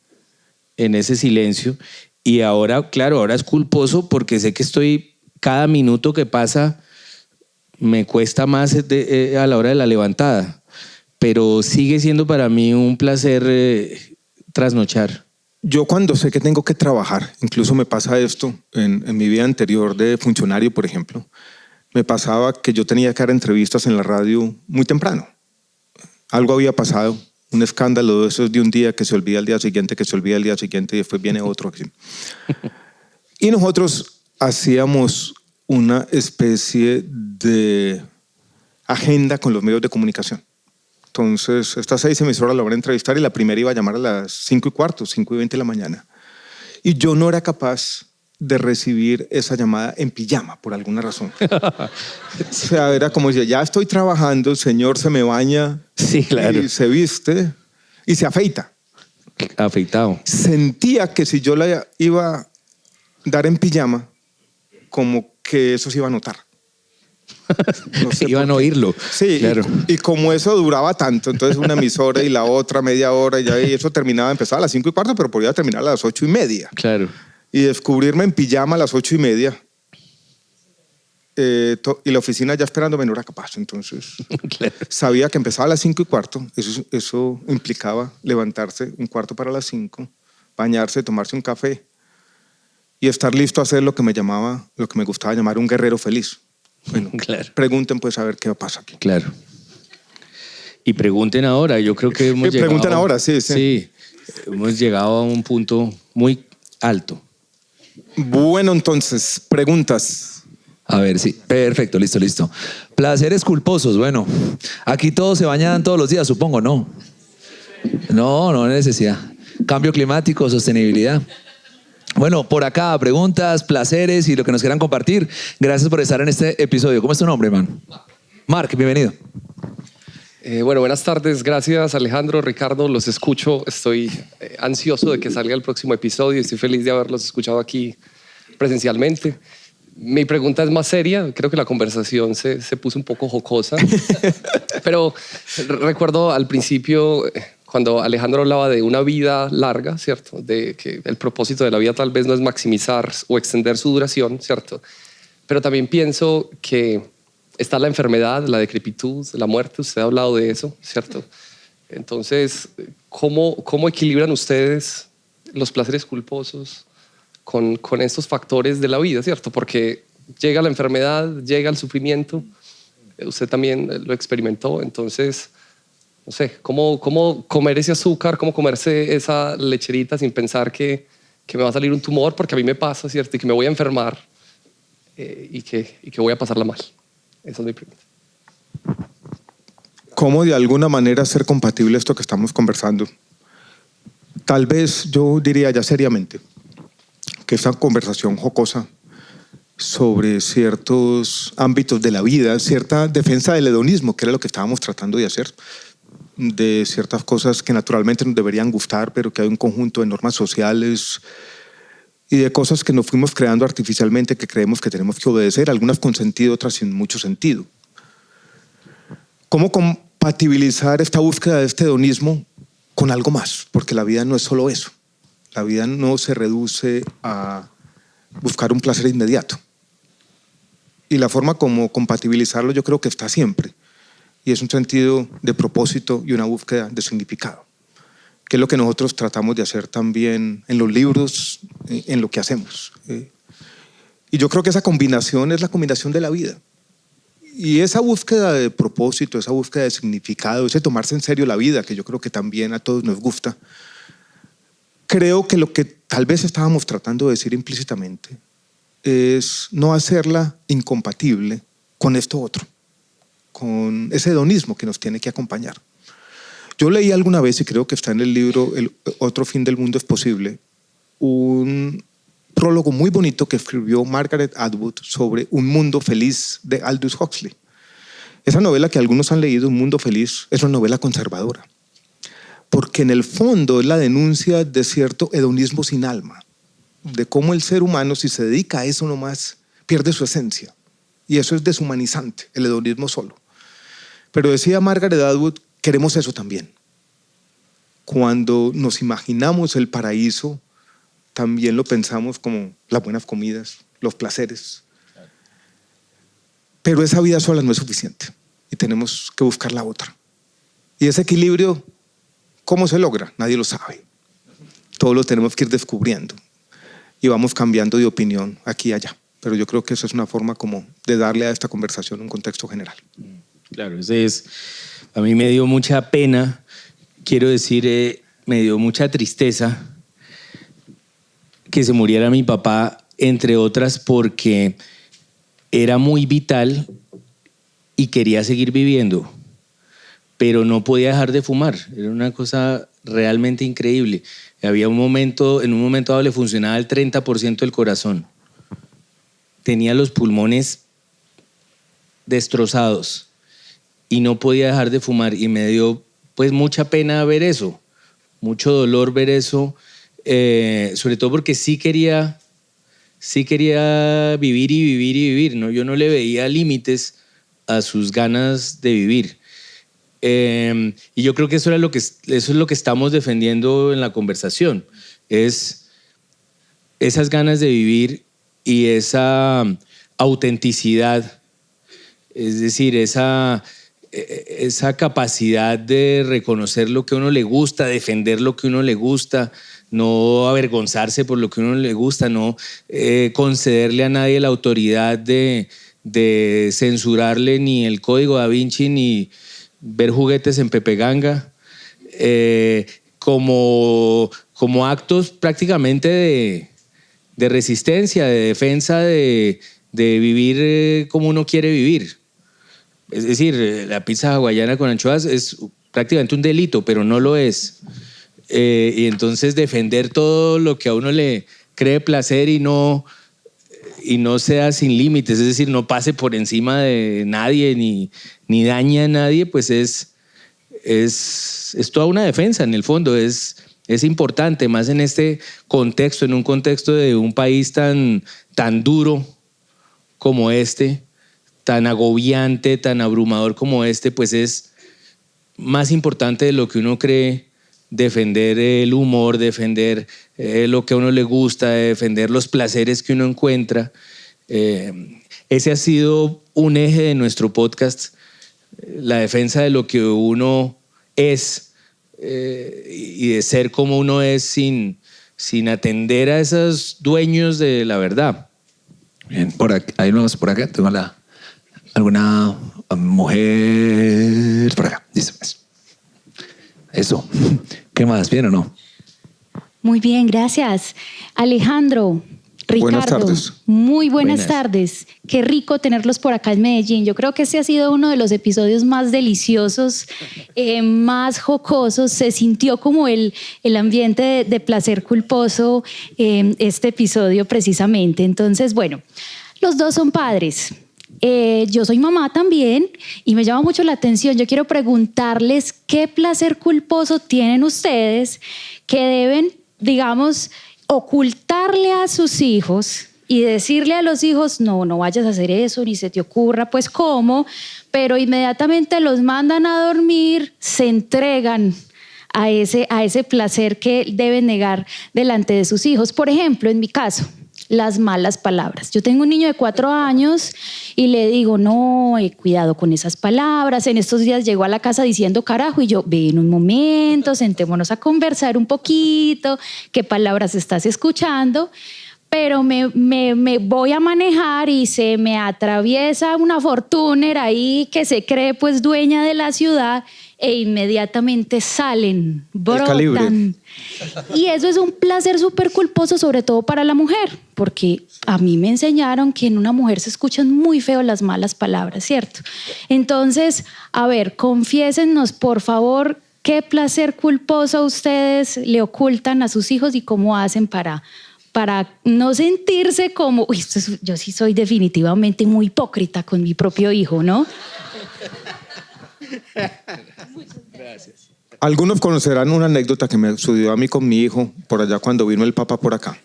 silencio. Y ahora, claro, ahora es culposo porque sé que cada minuto que pasa me cuesta más a la hora de la levantada. Pero sigue siendo para mí un placer trasnochar. Yo cuando sé que tengo que trabajar, incluso me pasa esto en mi vida anterior de funcionario, por ejemplo, me pasaba que yo tenía que dar entrevistas en la radio muy temprano. Algo había pasado, un escándalo de esos de un día que se olvida al día siguiente, que se olvida al día siguiente y después viene otro. Y nosotros hacíamos una especie de agenda con los medios de comunicación. Entonces, estas 6 emisoras la van a entrevistar y la primera iba a llamar a las 5:15, 5:20 de la mañana. Y yo no era capaz de recibir esa llamada en pijama, por alguna razón. O sea, era como decía, ya estoy trabajando, el señor se me baña, Sí, claro. y se viste y se afeita. Afeitado. Sentía que si yo la iba a dar en pijama, como que eso se iba a notar. No sé Iban a por qué. oírlo. Sí, Claro. y como eso duraba tanto, entonces una emisora y la otra media hora, y eso empezaba a las 5:15, pero podía terminar a las 8:30. Claro. Y descubrirme en pijama a las 8:30 y la oficina ya esperándome no era capaz. Entonces Claro. sabía que empezaba a las 5:15, eso implicaba levantarse 4:45, bañarse, tomarse un café y estar listo a hacer lo que me gustaba llamar un guerrero feliz. Bueno, Claro. pregunten pues a ver qué pasa aquí. Claro. Y pregunten ahora, yo creo que hemos llegado... Pregunten ahora, sí. Sí, hemos llegado a un punto muy alto. Bueno, entonces, preguntas. A ver, sí, perfecto, listo. Placeres culposos, bueno, aquí todos se bañan todos los días, supongo, ¿no? No hay necesidad. Cambio climático, sostenibilidad. Bueno, por acá, preguntas, placeres y lo que nos quieran compartir. Gracias por estar en este episodio. ¿Cómo es tu nombre, man? Mark, bienvenido. Bueno, buenas tardes. Gracias, Alejandro, Ricardo. Los escucho. Estoy ansioso de que salga el próximo episodio. Estoy feliz de haberlos escuchado aquí presencialmente. Mi pregunta es más seria. Creo que la conversación se puso un poco jocosa. Pero recuerdo al principio, cuando Alejandro hablaba de una vida larga, ¿cierto? De que el propósito de la vida tal vez no es maximizar o extender su duración, ¿cierto? Pero también pienso que está la enfermedad, la decrepitud, la muerte. Usted ha hablado de eso, ¿cierto? Entonces, ¿cómo equilibran ustedes los placeres culposos con estos factores de la vida, ¿cierto? Porque llega la enfermedad, llega el sufrimiento. Usted también lo experimentó. Entonces, no sé, ¿cómo comer ese azúcar? ¿Cómo comerse esa lecherita sin pensar que me va a salir un tumor? Porque a mí me pasa, ¿cierto? Y que me voy a enfermar y que voy a pasarla mal. Esa es mi pregunta. ¿Cómo de alguna manera hacer compatible esto que estamos conversando? Tal vez yo diría ya seriamente que esta conversación jocosa sobre ciertos ámbitos de la vida, cierta defensa del hedonismo, que era lo que estábamos tratando de hacer, de ciertas cosas que naturalmente nos deberían gustar, pero que hay un conjunto de normas sociales y de cosas que nos fuimos creando artificialmente que creemos que tenemos que obedecer, algunas con sentido, otras sin mucho sentido. ¿Cómo compatibilizar esta búsqueda de este hedonismo con algo más? Porque la vida no es solo eso. La vida no se reduce a buscar un placer inmediato. Y la forma como compatibilizarlo yo creo que está siempre. Y es un sentido de propósito y una búsqueda de significado, que es lo que nosotros tratamos de hacer también en los libros, en lo que hacemos. Y yo creo que esa combinación es la combinación de la vida. Y esa búsqueda de propósito, esa búsqueda de significado, ese tomarse en serio la vida, que yo creo que también a todos nos gusta, creo que lo que tal vez estábamos tratando de decir implícitamente es no hacerla incompatible con esto otro, con ese hedonismo que nos tiene que acompañar. Yo leí alguna vez, y creo que está en el libro El otro fin del mundo es posible, un prólogo muy bonito que escribió Margaret Atwood sobre Un mundo feliz de Aldous Huxley. Esa novela que algunos han leído, Un mundo feliz, es una novela conservadora, porque en el fondo es la denuncia de cierto hedonismo sin alma, de cómo el ser humano, si se dedica a eso nomás, pierde su esencia. Y eso es deshumanizante, el hedonismo solo. Pero decía Margaret Atwood, queremos eso también. Cuando nos imaginamos el paraíso, también lo pensamos como las buenas comidas, los placeres. Pero esa vida sola no es suficiente y tenemos que buscar la otra. Y ese equilibrio, ¿cómo se logra? Nadie lo sabe. Todos lo tenemos que ir descubriendo y vamos cambiando de opinión aquí y allá. Pero yo creo que eso es una forma como de darle a esta conversación un contexto general. Claro, a mí me dio mucha pena, quiero decir, me dio mucha tristeza que se muriera mi papá, entre otras porque era muy vital y quería seguir viviendo, pero no podía dejar de fumar. Era una cosa realmente increíble. En un momento dado le funcionaba el 30% del corazón. Tenía los pulmones destrozados y no podía dejar de fumar, y me dio pues mucha pena ver eso, mucho dolor ver eso, sobre todo porque sí quería vivir y vivir y vivir, ¿no? Yo no le veía límites a sus ganas de vivir. Y yo creo que eso es lo que estamos defendiendo en la conversación, es esas ganas de vivir y esa autenticidad, es decir, esa capacidad de reconocer lo que a uno le gusta, defender lo que a uno le gusta, no avergonzarse por lo que a uno le gusta, no concederle a nadie la autoridad de censurarle ni el código Da Vinci ni ver juguetes en Pepe Ganga, como actos prácticamente de resistencia, de defensa, de vivir como uno quiere vivir. Es decir, la pizza hawaiana con anchoas es prácticamente un delito, pero no lo es. Y entonces defender todo lo que a uno le cree placer y no sea sin límites, es decir, no pase por encima de nadie ni dañe a nadie, pues es toda una defensa en el fondo, es importante, más en este contexto, en un contexto de un país tan duro como este, tan agobiante, tan abrumador como este, pues es más importante de lo que uno cree defender el humor, defender lo que a uno le gusta, defender los placeres que uno encuentra. Ese ha sido un eje de nuestro podcast, la defensa de lo que uno es y de ser como uno es sin atender a esos dueños de la verdad. Bien, por acá tengo alguna mujer por acá. Dice eso. ¿Qué más? ¿Bien o no? Muy bien, gracias. Alejandro, Ricardo, buenas tardes. Muy buenas tardes. Qué rico tenerlos por acá en Medellín. Yo creo que este ha sido uno de los episodios más deliciosos, más jocosos. Se sintió como el ambiente de placer culposo este episodio precisamente. Entonces, bueno, los dos son padres. Yo soy mamá también y me llama mucho la atención. Yo quiero preguntarles qué placer culposo tienen ustedes que deben, digamos, ocultarle a sus hijos y decirle a los hijos, no vayas a hacer eso, ni se te ocurra, pues cómo, pero inmediatamente los mandan a dormir, se entregan a ese placer que deben negar delante de sus hijos. Por ejemplo, en mi caso, las malas palabras. Yo tengo un niño de 4 años y le digo, no, cuidado con esas palabras. En estos días llegó a la casa diciendo carajo y yo, ven un momento, sentémonos a conversar un poquito, qué palabras estás escuchando. pero me voy a manejar y se me atraviesa una Fortuner ahí que se cree pues dueña de la ciudad e inmediatamente salen, Calibre. brotan. Y eso es un placer súper culposo, sobre todo para la mujer, porque a mí me enseñaron que en una mujer se escuchan muy feo las malas palabras, ¿cierto? Entonces, a ver, confiésennos, por favor, qué placer culposo ustedes le ocultan a sus hijos y cómo hacen para no sentirse como, uy, yo sí soy definitivamente muy hipócrita con mi propio hijo, ¿no? Gracias. Algunos conocerán una anécdota que me sucedió a mí con mi hijo por allá cuando vino el Papa por acá.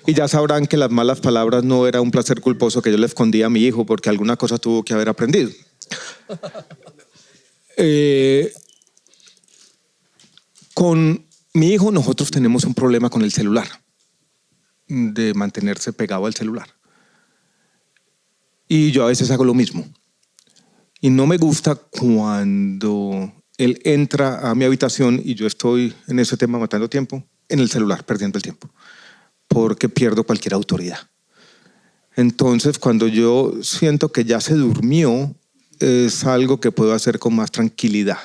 Y ya sabrán que las malas palabras no era un placer culposo que yo le escondía a mi hijo porque alguna cosa tuvo que haber aprendido. Con mi hijo nosotros tenemos un problema con el celular, de mantenerse pegado al celular. Y yo a veces hago lo mismo. Y no me gusta cuando él entra a mi habitación y yo estoy en ese tema matando tiempo, en el celular, perdiendo el tiempo, porque pierdo cualquier autoridad. Entonces, cuando yo siento que ya se durmió, es algo que puedo hacer con más tranquilidad.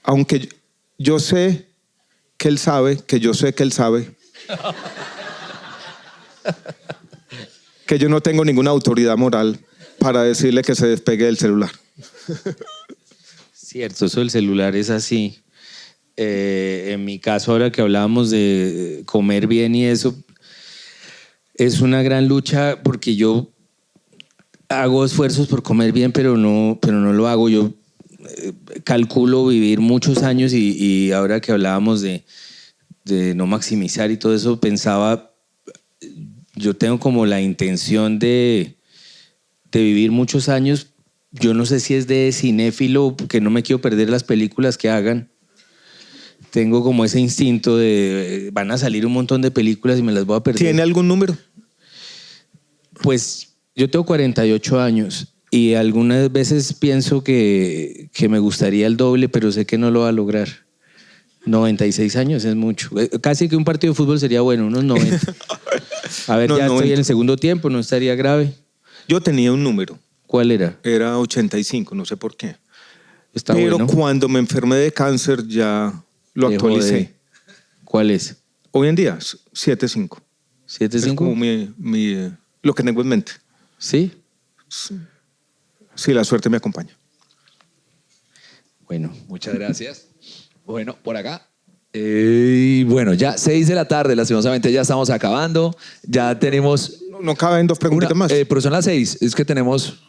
Aunque yo sé que él sabe, que yo sé que él sabe, que yo no tengo ninguna autoridad moral para decirle que se despegue del celular. Cierto, eso del celular es así. En mi caso, ahora que hablábamos de comer bien y eso, es una gran lucha porque yo hago esfuerzos por comer bien, pero no lo hago. Yo calculo vivir muchos años y ahora que hablábamos de no maximizar y todo eso, pensaba, yo tengo como la intención de vivir muchos años. Yo no sé si es de cinéfilo, que no me quiero perder las películas que hagan. Tengo como ese instinto de van a salir un montón de películas y me las voy a perder. ¿Tiene algún número? Pues yo tengo 48 años y algunas veces pienso que me gustaría el doble, pero sé que no lo va a lograr. 96 años es mucho. Casi que un partido de fútbol sería bueno, unos 90. A ver, No, ya 90. estoy en el segundo tiempo, no estaría grave. Yo tenía un número. ¿Cuál era? Era 85, no sé por qué. Está Pero bueno. cuando me enfermé de cáncer ya lo Dejó actualicé. de- ¿Cuál es? Hoy en día, 7.5. Es como ¿7.5? lo que tengo en mente. ¿Sí? Si la suerte me acompaña. Bueno. Muchas gracias. Bueno, por acá. Bueno, ya 6 de la tarde, lastimosamente ya estamos acabando. Ya tenemos No caben dos preguntitas más. pero son las 6. Es que tenemos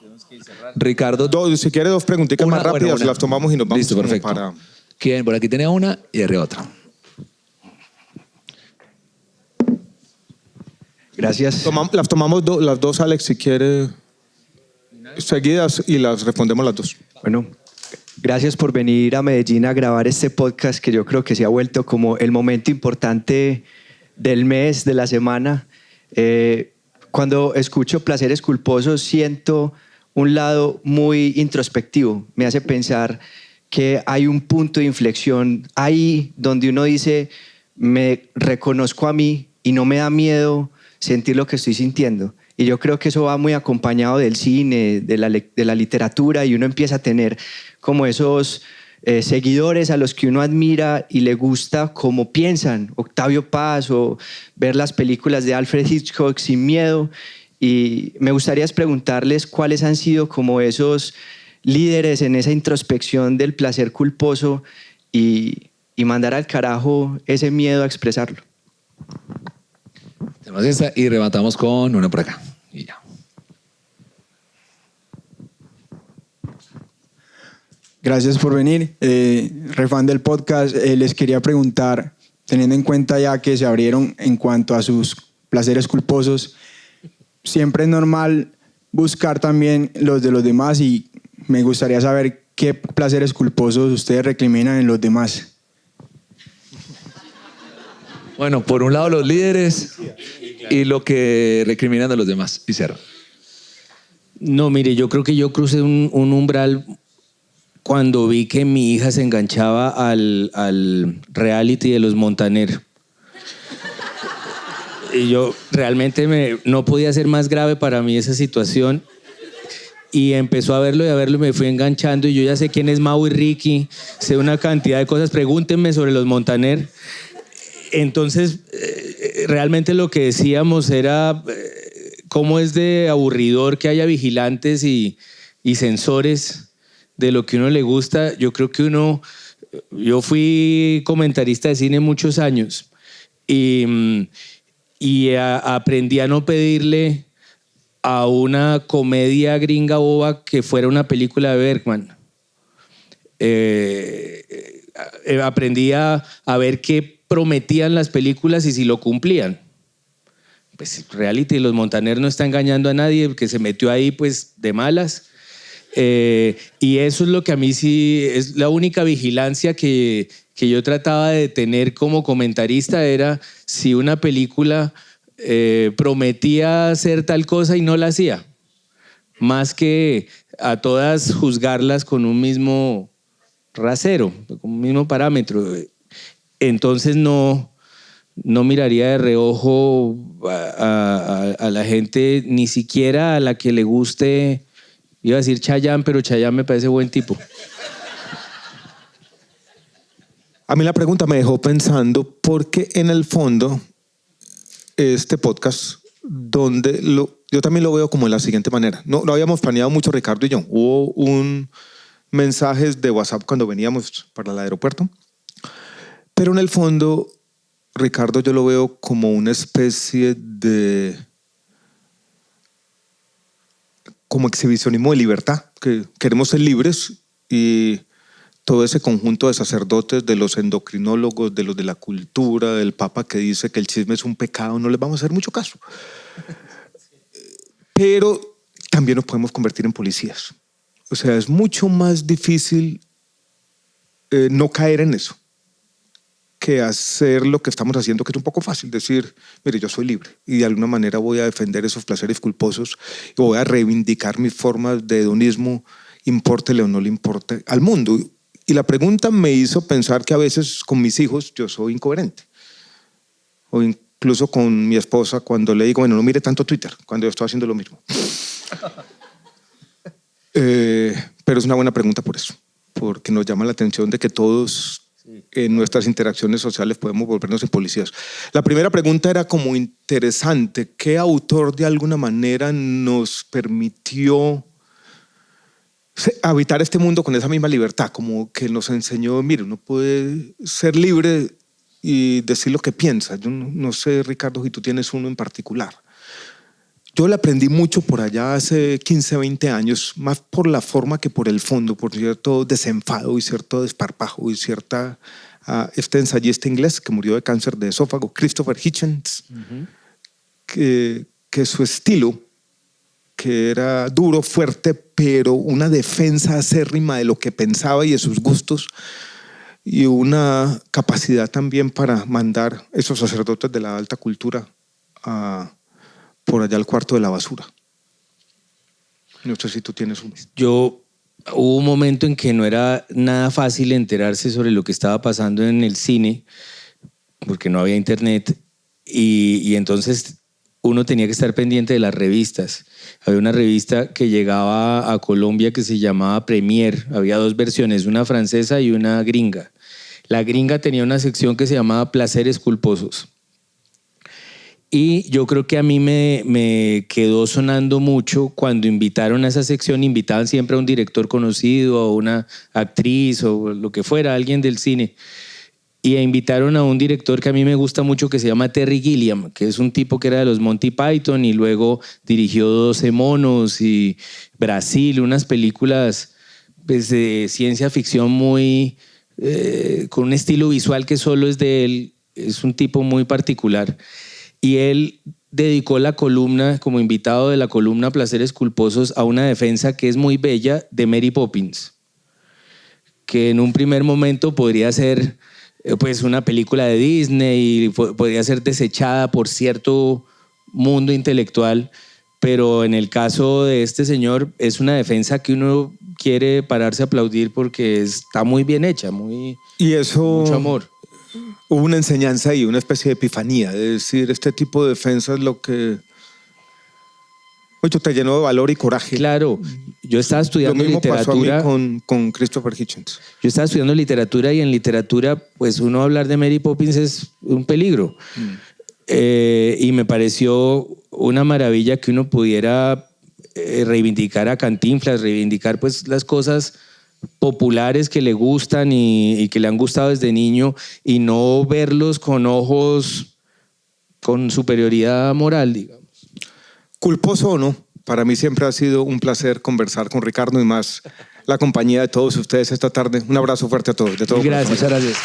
Ricardo. Si quiere dos preguntitas Una, más rápidas, bueno, una. las tomamos y nos vamos. Listo, como perfecto. para- ¿Quién? Por aquí tenía una y arriba otra. Gracias. Las tomamos las dos, Alex, si quiere, seguidas y las respondemos las dos. Bueno, gracias por venir a Medellín a grabar este podcast que yo creo que se ha vuelto como el momento importante del mes, de la semana. Cuando escucho Placeres Culposos siento un lado muy introspectivo. Me hace pensar que hay un punto de inflexión ahí donde uno dice, me reconozco a mí y no me da miedo sentir lo que estoy sintiendo. Y yo creo que eso va muy acompañado del cine, de la literatura, y uno empieza a tener como esos seguidores a los que uno admira y le gusta cómo piensan. Octavio Paz, o ver las películas de Alfred Hitchcock sin miedo. Y me gustaría preguntarles cuáles han sido como esos líderes en esa introspección del placer culposo y mandar al carajo ese miedo a expresarlo. Tenemos esta y rematamos con una por acá. Y ya. Gracias por venir. Re fan del podcast. Les quería preguntar, teniendo en cuenta ya que se abrieron en cuanto a sus placeres culposos, siempre es normal buscar también los de los demás y me gustaría saber qué placeres culposos ustedes recriminan en los demás. Bueno, por un lado los líderes y lo que recriminan de los demás. Y cierra. No, mire, yo creo que yo crucé un umbral cuando vi que mi hija se enganchaba al reality de los Montaner. Y yo realmente no podía ser más grave para mí esa situación. Y empezó a verlo y a verlo y me fui enganchando. Y yo ya sé quién es Mau y Ricky, sé una cantidad de cosas. Pregúntenme sobre los Montaner. Entonces, realmente lo que decíamos era cómo es de aburridor que haya vigilantes y sensores de lo que uno le gusta. Yo creo que yo fui comentarista de cine muchos años y aprendí a no pedirle a una comedia gringa boba que fuera una película de Bergman. Aprendí a ver qué prometían las películas y si lo cumplían. Pues reality, los Montaner no está engañando a nadie, el que se metió ahí pues de malas. Y eso es lo que a mí sí es la única vigilancia que yo trataba de tener como comentarista, era si una película prometía hacer tal cosa y no la hacía, más que a todas juzgarlas con un mismo rasero, con un mismo parámetro. Entonces no miraría de reojo a la gente, ni siquiera a la que le guste. Iba a decir Chayanne, pero Chayanne me parece buen tipo. A mí la pregunta me dejó pensando porque en el fondo este podcast, yo también lo veo como de la siguiente manera. No lo habíamos planeado mucho Ricardo y yo. Hubo un mensajes de WhatsApp cuando veníamos para el aeropuerto, pero en el fondo, Ricardo, yo lo veo como una especie de como exhibicionismo de libertad, que queremos ser libres y todo ese conjunto de sacerdotes, de los endocrinólogos, de los de la cultura, del Papa que dice que el chisme es un pecado, no les vamos a hacer mucho caso. Pero también nos podemos convertir en policías. O sea, es mucho más difícil no caer en eso que hacer lo que estamos haciendo, que es un poco fácil, decir, mire, yo soy libre y de alguna manera voy a defender esos placeres culposos y voy a reivindicar mis formas de hedonismo, impórtele o no le importe al mundo. Y la pregunta me hizo pensar que a veces con mis hijos yo soy incoherente. O incluso con mi esposa cuando le digo, bueno, no mire tanto Twitter, cuando yo estoy haciendo lo mismo. Pero es una buena pregunta por eso, porque nos llama la atención de que todos en nuestras interacciones sociales podemos volvernos en policías. La primera pregunta era como interesante. ¿Qué autor de alguna manera nos permitió habitar este mundo con esa misma libertad? Como que nos enseñó, mire, uno puede ser libre y decir lo que piensa. Yo no sé, Ricardo, si tú tienes uno en particular. Yo le aprendí mucho por allá hace 15, 20 años, más por la forma que por el fondo, por cierto desenfado y cierto desparpajo y cierta... este ensayista inglés que murió de cáncer de esófago, Christopher Hitchens, que su estilo, que era duro, fuerte, pero una defensa acérrima de lo que pensaba y de sus gustos, y una capacidad también para mandar esos sacerdotes de la alta cultura por allá al cuarto de la basura. No sé si tú tienes uno. Hubo un momento en que no era nada fácil enterarse sobre lo que estaba pasando en el cine, porque no había internet, y entonces uno tenía que estar pendiente de las revistas. Había una revista que llegaba a Colombia que se llamaba Premiere. Había dos versiones, una francesa y una gringa. La gringa tenía una sección que se llamaba Placeres Culposos. Y yo creo que a mí me quedó sonando mucho cuando invitaron a esa sección, invitaban siempre a un director conocido, a una actriz o lo que fuera, alguien del cine. Y invitaron a un director que a mí me gusta mucho que se llama Terry Gilliam, que es un tipo que era de los Monty Python y luego dirigió 12 monos y Brasil, unas películas pues, de ciencia ficción muy con un estilo visual que solo es de él. Es un tipo muy particular. Y él dedicó la columna, como invitado de la columna Placeres Culposos, a una defensa que es muy bella de Mary Poppins, que en un primer momento podría ser pues, una película de Disney y podría ser desechada por cierto mundo intelectual, pero en el caso de este señor es una defensa que uno quiere pararse a aplaudir porque está muy bien hecha, mucho amor. hubo una enseñanza y una especie de epifanía, es decir, este tipo de defensa es lo que te llenó de valor y coraje. Claro, yo estaba Lo estudiando mismo pasó a mí literatura. con Christopher Hitchens. Yo estaba estudiando literatura y en literatura, pues uno hablar de Mary Poppins es un peligro. Y me pareció una maravilla que uno pudiera reivindicar a Cantinflas, reivindicar pues las cosas populares que le gustan y que le han gustado desde niño y no verlos con ojos con superioridad moral, digamos. Culposo o no, para mí siempre ha sido un placer conversar con Ricardo y más la compañía de todos ustedes esta tarde. Un abrazo fuerte a todos. De todo Gracias. Muchas gracias.